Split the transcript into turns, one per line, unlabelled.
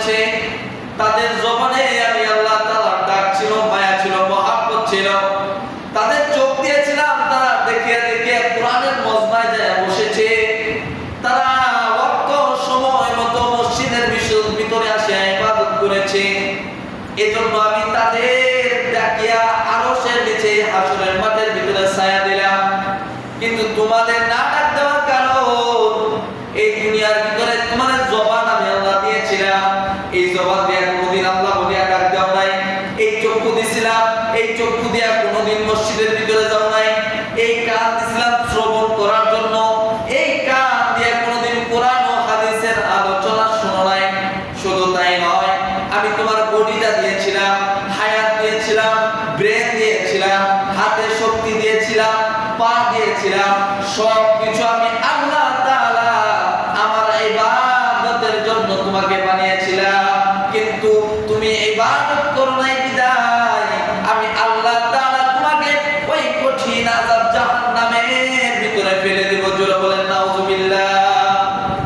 করেছে, তাদের জবানে আমি আল্লাহ তাআলার ডাক ছিল, মায়া ছিল, মহব্বত ছিল। তাদের চোখ দিয়েছিলাম, তারা দেখিয়ে দেখিয়ে কোরআনের মজমায় যায় বসেছে। তারা ওয়াক্ত সময় মতো মসজিদের ভিতরে আসে ইবাদত করেছে। এজন্য আমি তাদের ডাকিয়া আরশের নিচে হাসরের মাঠের ভিতরে ছায়া দিলাম। কিন্তু তোমাদের না ডাক দেওয়ার কারণ, এই দুনিয়ার ভিতরে তোমাদের জবান আমি আল্লাহ দিয়েছিলাম, এই জবান দিয়ে কোনোদিন আল্লাহ বলিয়া ডাক দাও নাই। এই চক্ষু দিছিলাম, এই চক্ষু দিয়া কোনোদিন মসজিদের ভিতরে যাও নাই। এই কান দিছিলাম শ্রবণ করার জন্য, এই কান দিয়ে কোনোদিন কোরআন ও হাদিসের আলোচনা শোনো নাই। শুধু তাই নয়, আমি তোমার বডিটা দিয়েছিলাম, হায়াত দিয়েছিলাম, ব্রেন দিয়েছিলাম, হাতে শক্তি দিয়েছিলাম, পা দিয়েছিলাম। সব কিছু আমি আল্লাহ তাআলা আমার ইবাদতের জন্য তোমাকে বানিয়েছিলাম। কিন্তু তুমি ইবাদত করো নাই বিধায়